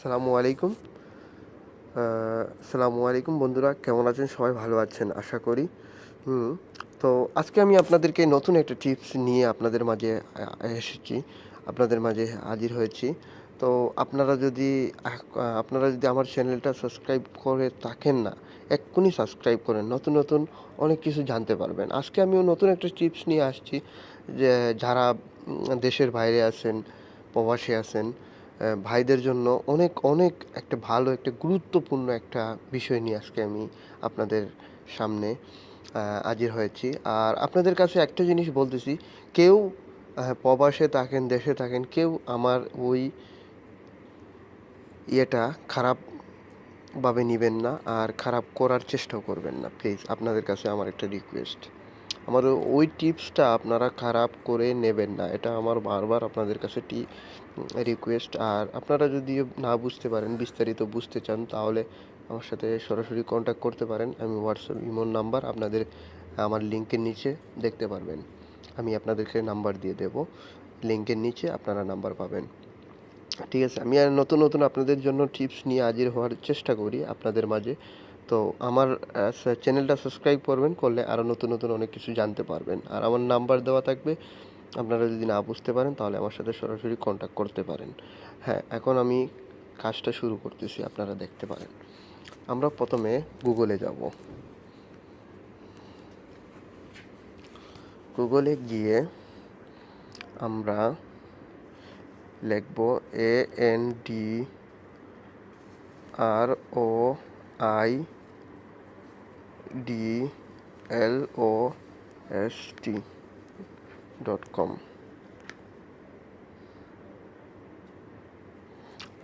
সালামু আলাইকুম। সালামু আলাইকুম বন্ধুরা, কেমন আছেন? সবাই ভালো আছেন আশা করি। হুম, তো আজকে আমি আপনাদেরকে নতুন একটা টিপস নিয়ে আপনাদের মাঝে এসেছি। আপনাদের মাঝে হাজির হয়েছি। তো আপনারা যদি আমার চ্যানেলটা সাবস্ক্রাইব করে থাকেন না, এক্ষুনি সাবস্ক্রাইব করেন। নতুন, নতুন অনেক কিছু জানতে পারবেন। আজকে আমিও নতুন একটা টিপস নিয়ে আসছি যে যারা দেশের বাইরে আছেন, প্রবাসী আছেন, ভাইদের জন্য অনেক অনেক একটা ভালো একটা গুরুত্বপূর্ণ একটা বিষয় নিয়ে আজকে আমি আপনাদের সামনে হাজির হয়েছি। আর আপনাদের কাছে একটা জিনিস বলতেছি, কেউ প্রবাসে থাকেন, দেশে থাকেন, কেউ আমার ওই ইয়েটা খারাপভাবে নিবেন না আর খারাপ করার চেষ্টাও করবেন না। প্লিজ আপনাদের কাছে আমার একটা রিকোয়েস্ট। আমার ওই টিপসটা আপনারা খারাপ করে নেবেন না, এটা আমার বারবার আপনাদের কাছে রিকোয়েস্ট। আর আপনারা যদি না বুঝতে পারেন, বিস্তারিত বুঝতে চান, তাহলে আমার সাথে সরাসরি কন্ট্যাক্ট করতে পারেন। আমি হোয়াটসঅ্যাপ ইমোর নাম্বার আপনাদের আমার লিঙ্কের নিচে দেখতে পারবেন। আমি আপনাদেরকে নাম্বার দিয়ে দেব, লিঙ্কের নিচে আপনারা নাম্বার পাবেন। ঠিক আছে, আমি আর নতুন নতুন আপনাদের জন্য টিপস নিয়ে হাজির হওয়ার চেষ্টা করি আপনাদের মাঝে। তো আমার চ্যানেলটা সাবস্ক্রাইব করবেন, করলে আরও নতুন নতুন অনেক কিছু জানতে পারবেন। আর আমার নাম্বার দেওয়া থাকবে, আপনারা যদি না বুঝতে পারেন তাহলে আমার সাথে সরাসরি কন্ট্যাক্ট করতে পারেন। হ্যাঁ, এখন আমি কাজটা শুরু করতেছি, আপনারা দেখতে পারেন। আমরা প্রথমে গুগলে যাব। গুগলে গিয়ে আমরা লিখব ANDROIDLOST.com।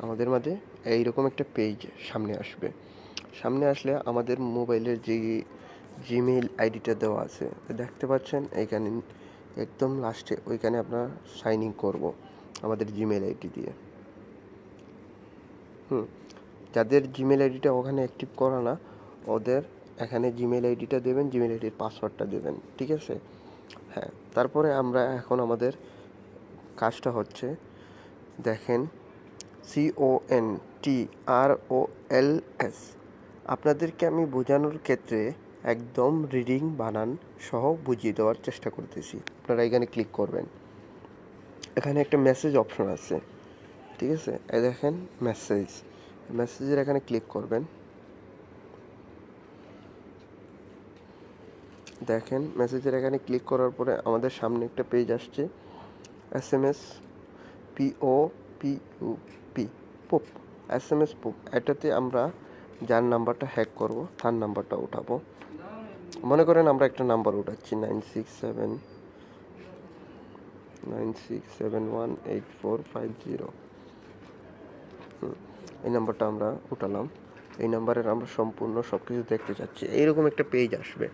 আমাদের মাঝে এইরকম একটা পেজ সামনে আসবে। সামনে আসলে আমাদের মোবাইলের যে জিমেইল আইডিটা দেওয়া আছে দেখতে পাচ্ছেন, এইখানে একদম লাস্টে ওইখানে আপনার সাইন ইন করবো আমাদের জিমেইল আইডি দিয়ে। হুম, যাদের জিমেল আইডিটা ওখানে অ্যাক্টিভ করা না, ওদের এখানে জিমেল আইডিটা দেবেন, জিমেল আইডির পাসওয়ার্ডটা দেবেন। ঠিক আছে? হ্যাঁ, তারপরে আমরা এখন আমাদের কাজটা হচ্ছে, দেখেন, CONTROLS। আপনাদেরকে আমি বোঝানোর ক্ষেত্রে একদম রিডিং বানান সহ বুঝিয়ে দেওয়ার চেষ্টা করতেছি। আপনারা এখানে ক্লিক করবেন, এখানে একটা মেসেজ অপশন আছে। ঠিক আছে, এই দেখেন মেসেজের এখানে ক্লিক করবেন। দেখেন মেসেজের এখানে ক্লিক করার পরে আমাদের সামনে একটা পেজ আসছে, SMS POPUP, পুপ, SMS পুপ। এটাতে আমরা যার নাম্বারটা হ্যাক করব তার নাম্বারটা উঠাবো। মনে করেন আমরা একটা নাম্বার উঠাচ্ছি, 9679671845 এই নাম্বারটা আমরা উঠালাম। এই নাম্বারের আমরা সম্পূর্ণ সব কিছু দেখতে চাচ্ছি। এইরকম একটা পেজ আসবে,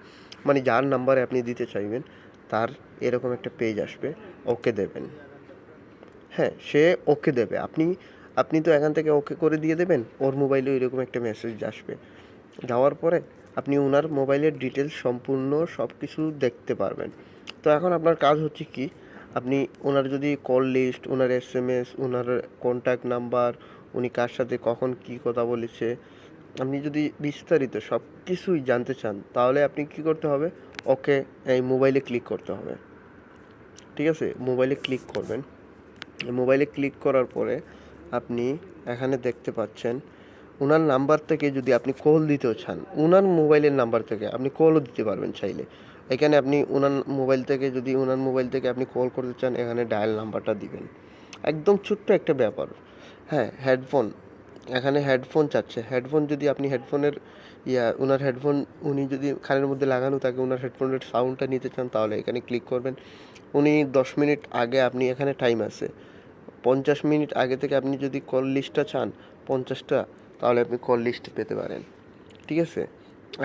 মানে যার নাম্বারে আপনি দিতে চাইবেন তার এরকম একটা পেজ আসবে, ওকে দেবেন। হ্যাঁ, সে ওকে দেবে। আপনি আপনি তো এখান থেকে ওকে করে দিয়ে দেবেন, ওর মোবাইলেও এরকম একটা মেসেজ আসবে। যাওয়ার পরে আপনি ওনার মোবাইলের ডিটেলস সম্পূর্ণ সব কিছু দেখতে পারবেন। তো এখন আপনার কাজ হচ্ছে কি, আপনি ওনার যদি কল লিস্ট, ওনার SMS, ওনার কন্ট্যাক্ট নাম্বার, উনি কার সাথে কখন কী কথা বলেছে, আপনি যদি বিস্তারিত সব কিছুই জানতে চান, তাহলে আপনি কী করতে হবে, ওকে এই মোবাইলে ক্লিক করতে হবে। ঠিক আছে, মোবাইলে ক্লিক করবেন। মোবাইলে ক্লিক করার পরে আপনি এখানে দেখতে পাচ্ছেন ওনার নাম্বার থেকে যদি আপনি কল দিতেও চান, ওনার মোবাইলের নাম্বার থেকে আপনি কলও দিতে পারবেন চাইলে। এখানে আপনি ওনার মোবাইল থেকে যদি ওনার মোবাইল থেকে আপনি কল করতে চান, এখানে ডায়াল নাম্বারটা দিবেন। একদম ছোট্ট একটা ব্যাপার। হ্যাঁ, হেডফোন, এখানে হেডফোন চাচ্ছে। হেডফোন যদি আপনি হেডফোনের ওনার হেডফোন উনি যদি কানের মধ্যে লাগানো থাকে, ওনার হেডফোনের সাউন্ডটা নিতে চান, তাহলে এখানে ক্লিক করবেন। উনি 10 মিনিট আগে, আপনি এখানে টাইম আছে 50 মিনিট আগে থেকে আপনি যদি কল লিস্টটা চান 50টা, তাহলে আপনি কল লিস্ট পেতে পারেন। ঠিক আছে,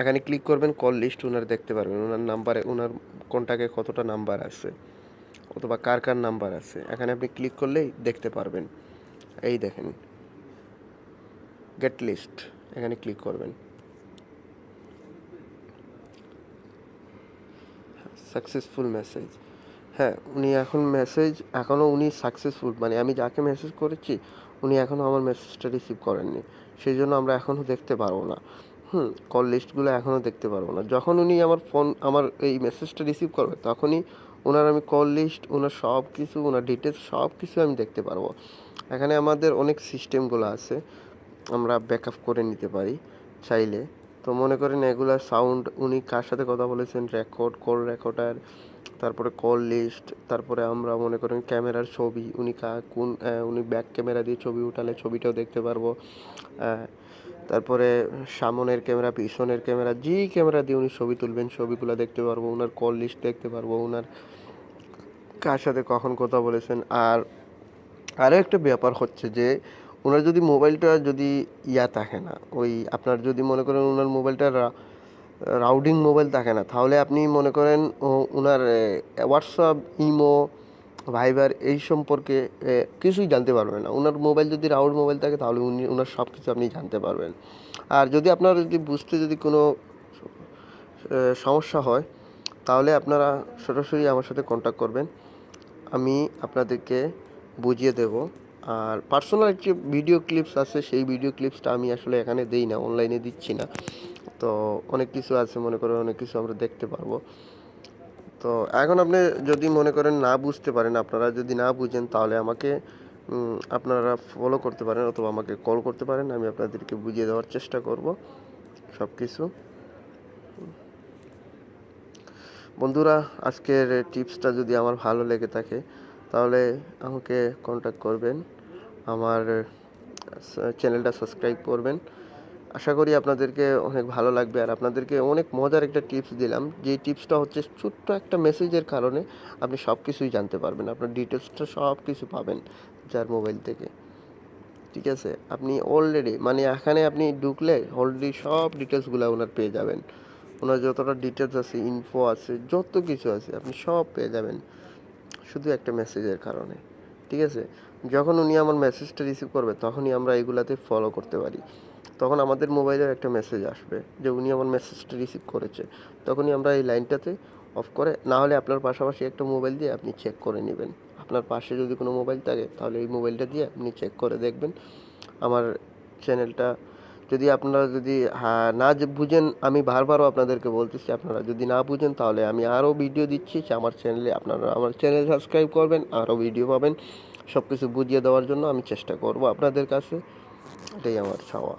এখানে ক্লিক করবেন, কল লিস্ট ওনার দেখতে পারবেন, ওনার নাম্বারে, ওনার কন্ট্যাক্টে কতটা নাম্বার আছে অথবা কার কার নাম্বার আছে, এখানে আপনি ক্লিক করলেই দেখতে পারবেন। এই দেখেন গেট লিস্ট, এখানে ক্লিক করবেন। Successful message. হ্যাঁ, উনি এখন মেসেজ এখনও উনি সাকসেসফুল, মানে আমি যাকে মেসেজ করেছি উনি এখনও আমার মেসেজটা রিসিভ করেননি, সেই জন্য আমরা এখনও দেখতে পারবো না। কল লিস্টগুলো এখনও দেখতে পারবো না। যখন উনি আমার এই মেসেজটা রিসিভ করবে তখনই ওনার আমি কল লিস্ট, ওনার সব কিছু, ওনার ডিটেলস সব কিছু আমি দেখতে পারবো। এখানে আমাদের অনেক সিস্টেমগুলো আছে, আমরা ব্যাকআপ করে নিতে পারি চাইলে। তো মনে করেন এগুলা সাউন্ড, উনি কার সাথে কথা বলেছেন, রেকর্ড, কল রেকর্ডার, তারপরে কল লিস্ট, তারপরে আমরা মনে করেন ক্যামেরার ছবি, উনি ব্যাক ক্যামেরা দিয়ে ছবি উঠালে ছবিটাও দেখতে পারবো। তারপরে সামনের ক্যামেরা, পিছনের ক্যামেরা, যেই ক্যামেরা দিয়ে উনি ছবি তুলবেন ছবিগুলো দেখতে পারবো, ওনার কল লিস্ট দেখতে পারবো, ওনার কার সাথে কখন কথা বলেছেন। আর আরও একটা ব্যাপার হচ্ছে যে ওনার যদি মোবাইলটা যদি থাকে না, ওই আপনার যদি মনে করেন ওনার মোবাইলটা রাউডিং মোবাইল থাকে না, তাহলে আপনি মনে করেন ওনার হোয়াটসঅ্যাপ, ইমো, ভাইবার এই সম্পর্কে কিছুই জানতে পারবেন না। ওনার মোবাইল যদি রাউড মোবাইল থাকে তাহলে ওনার সব কিছু আপনি জানতে পারবেন। আর যদি আপনার যদি বুঝতে যদি কোনো সমস্যা হয় তাহলে আপনারা সরাসরি আমার সাথে কন্ট্যাক্ট করবেন, আমি আপনাদেরকে বুঝিয়ে দেব। আর পার্সোনাল একটি ভিডিও ক্লিপস আছে, সেই ভিডিও ক্লিপসটা আমি আসলে এখানে দিই না, অনলাইনে দিচ্ছি না। তো অনেক কিছু আছে, মনে করেন অনেক কিছু আমরা দেখতে পারবো। তো এখন আপনি যদি মনে করেন না বুঝতে পারেন, আপনারা যদি না বুঝেন তাহলে আমাকে আপনারা ফলো করতে পারেন অথবা আমাকে কল করতে পারেন, আমি আপনাদেরকে বুঝিয়ে দেওয়ার চেষ্টা করব সব কিছু। বন্ধুরা, আজকের টিপসটা যদি আমার ভালো লেগে থাকে তাহলে আমাকে কন্ট্যাক্ট করবেন, আমার চ্যানেলটা সাবস্ক্রাইব করবেন। আশা করি আপনাদেরকে অনেক ভালো লাগবে। আর আপনাদেরকে অনেক মজার একটা টিপস দিলাম, যে টিপসটা হচ্ছে ছোট্ট একটা মেসেজের কারণে আপনি সব কিছুই জানতে পারবেন, আপনার ডিটেলসটা সব কিছু পাবেন যার মোবাইল থেকে। ঠিক আছে, আপনি অলরেডি মানে এখানে আপনি ঢুকলে অলরেডি সব ডিটেলসগুলো ওনার পেয়ে যাবেন। ওনার যতটা ডিটেলস আছে, ইনফো আছে, যত কিছু আছে আপনি সব পেয়ে যাবেন শুধু একটা মেসেজের কারণে। ঠিক আছে, যখন উনি আমার মেসেজটা রিসিভ করবে তখনই আমরা এগুলাতে ফলো করতে পারি। তখন আমাদের মোবাইলের একটা মেসেজ আসবে যে উনি আমার মেসেজটা রিসিভ করেছে, তখনই আমরা এই লাইনটাতে অফ করে, না হলে আপনার পাশাপাশি একটা মোবাইল দিয়ে আপনি চেক করে নেবেন। আপনার পাশে যদি কোনো মোবাইল থাকে তাহলে এই মোবাইলটা দিয়ে আপনি চেক করে দেখবেন আমার চ্যানেলটা। যদি আপনারা যদি না বুঝেন, আমি বারবারও আপনাদেরকে বলতেছি, আপনারা যদি না বুঝেন তাহলে আমি আরও ভিডিও দিচ্ছি আমার চ্যানেলে, আপনারা আমার চ্যানেল সাবস্ক্রাইব করবেন, আরও ভিডিও পাবেন। সব কিছু বুঝিয়ে দেওয়ার জন্য আমি চেষ্টা করব আপনাদের কাছে, এটাই আমার চাওয়া।